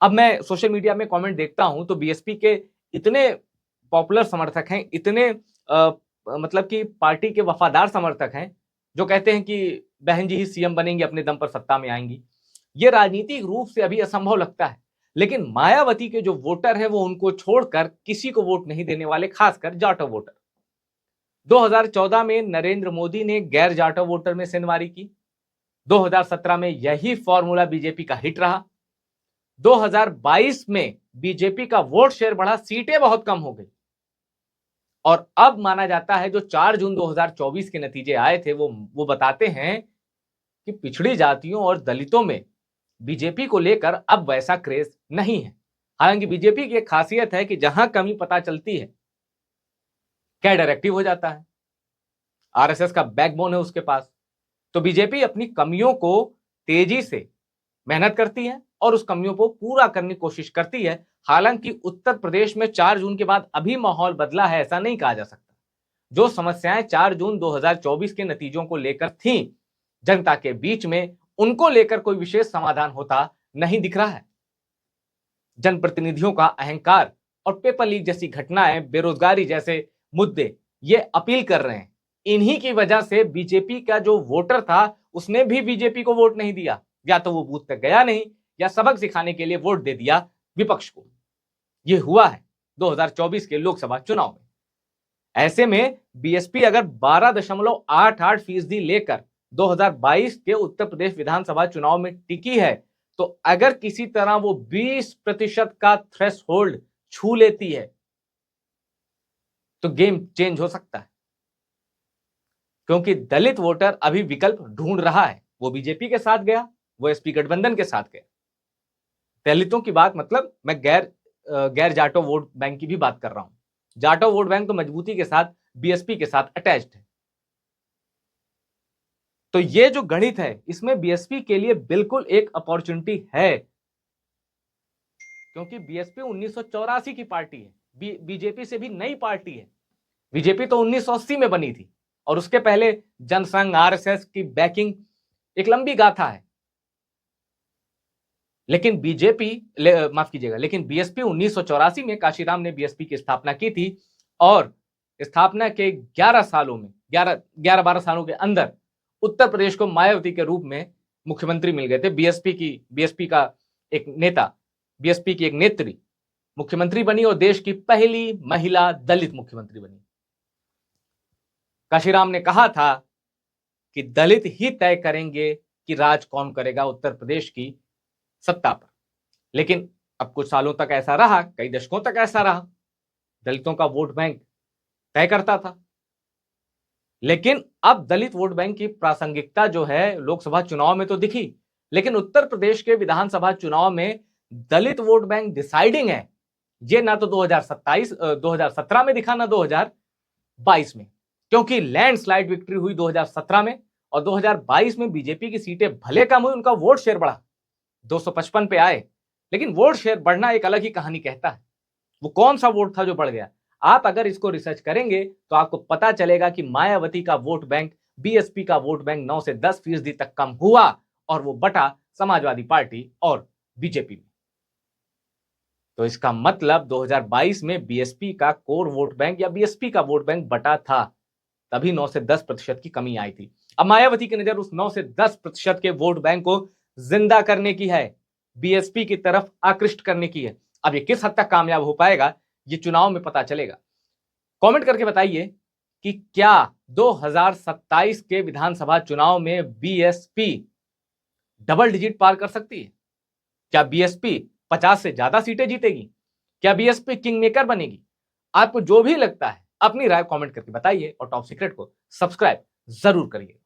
अब मैं social media में कमेंट देखता हूं तो बीएसपी के इतने पॉपुलर समर्थक हैं, इतने मतलब कि पार्टी के वफादार समर्थक हैं जो कहते हैं कि बहन जी ही सीएम बनेंगी, अपने दम पर सत्ता में आएंगी। ये राजनीतिक रूप से अभी असंभव लगता है, लेकिन मायावती के जो वोटर हैं वो उनको छोड़कर किसी को वोट नहीं देने वाले, खासकर जाटो वोटर। 2014 में नरेंद्र मोदी ने गैर जाटो वोटर में सेंधमारी की। 2017 में यही फॉर्मूला बीजेपी का हिट रहा। 2022 में बीजेपी का वोट शेयर बढ़ा, सीटें बहुत कम हो गई। और अब माना जाता है जो 4 जून 2024 के नतीजे आए थे वो बताते हैं कि पिछड़ी जातियों और दलितों में बीजेपी को लेकर अब वैसा क्रेज नहीं है। हालांकि बीजेपी की एक खासियत है कि जहां कमी पता चलती है, कैडर एक्टिव हो जाता है। आरएसएस का बैकबोन है उसके पास। तो बीजेपी अपनी कमियों को तेजी से मेहनत करती है और उस कमियों को पूरा करने की कोशिश करती है। हालांकि उत्तर प्रदेश में 4 जून के बाद अभी माहौल बदला है, ऐसा नहीं कहा जा सकता। जो समस्याएं 4 जून 2024 के नतीजों को लेकर थीं, जनता के बीच में उनको लेकर कोई विशेष समाधान होता नहीं दिख रहा है। जनप्रतिनिधियों का अहंकार और पेपर लीक जैसी घटनाएं, बेरोजगारी जैसे मुद्दे ये अपील कर रहे हैं। इन्हीं की वजह से बीजेपी का जो वोटर था उसने भी बीजेपी को वोट नहीं दिया, या तो वो बूथ तक गया नहीं या सबक सिखाने के लिए वोट दे दिया विपक्ष को। यह हुआ है 2024 के लोकसभा चुनाव में। ऐसे में बीएसपी अगर 12.88% लेकर 2022 के उत्तर प्रदेश विधानसभा चुनाव में टिकी है, तो अगर किसी तरह वो 20% का थ्रेशोल्ड छू लेती है तो गेम चेंज हो सकता है। क्योंकि दलित वोटर अभी विकल्प ढूंढ रहा है। वो बीजेपी के साथ गया, वो एसपी गठबंधन के साथ गया। दलितों की बात मतलब मैं गैर जाटो वोट बैंक की भी बात कर रहा हूं। जाटो वोट बैंक तो मजबूती के साथ बीएसपी के साथ अटैच्ड है। तो ये जो गणित है इसमें बीएसपी के लिए बिल्कुल एक अपॉर्चुनिटी है, क्योंकि बीएसपी 1984 की पार्टी है, बीजेपी से भी नई पार्टी है। बीजेपी तो 1980 में बनी थी और उसके पहले जनसंघ, आरएसएस की बैकिंग एक लंबी गाथा है। लेकिन लेकिन बीएसपी 1984 में काशीराम ने बीएसपी की स्थापना की थी और स्थापना के 11 सालों में 11-12 सालों के अंदर उत्तर प्रदेश को मायावती के रूप में मुख्यमंत्री मिल गए थे। बीएसपी का एक नेता, बीएसपी की एक नेत्री मुख्यमंत्री बनी और देश की पहली महिला दलित मुख्यमंत्री बनी। काशीराम ने कहा था कि दलित ही तय करेंगे कि राज कौन करेगा उत्तर प्रदेश की सत्ता पर। लेकिन अब कुछ सालों तक ऐसा रहा, कई दशकों तक ऐसा रहा, दलितों का वोट बैंक तय करता था। लेकिन अब दलित वोट बैंक की प्रासंगिकता जो है लोकसभा चुनाव में तो दिखी, लेकिन उत्तर प्रदेश के विधानसभा चुनाव में दलित वोट बैंक डिसाइडिंग है। ये ना तो 2017 में दिखा, ना 2022 में, क्योंकि लैंडस्लाइड विक्ट्री हुई 2017 में और 2022 में बीजेपी की सीटें भले कम हुई, उनका वोट शेयर बढ़ा, 255 पे आए। लेकिन वोट शेयर बढ़ना एक अलग ही कहानी कहता है। वो कौन सा वोट था जो बढ़ गया? आप अगर इसको रिसर्च करेंगे तो आपको पता चलेगा कि मायावती का वोट बैंक, बीएसपी का वोट बैंक 9 से 10% तक कम हुआ और वो बटा समाजवादी पार्टी और बीजेपी में। तो इसका मतलब 2022 में बीएसपी का कोर वोट बैंक या बीएसपी का वोट बैंक बटा था, तभी 9 से 10% की कमी आई थी। अब मायावती की नजर उस 9 से 10% के वोट बैंक को जिंदा करने की है, बीएसपी की तरफ आकृष्ट करने की है। अब ये किस हद तक कामयाब हो पाएगा ये चुनाव में पता चलेगा। कमेंट करके बताइए कि क्या 2027 के विधानसभा चुनाव में बीएसपी डबल डिजिट पार कर सकती है? क्या बीएसपी 50 से ज्यादा सीटें जीतेगी? क्या बीएसपी किंग मेकर बनेगी? आपको जो भी लगता है अपनी राय कमेंट करके बताइए और टॉप सीक्रेट को सब्सक्राइब जरूर करिए।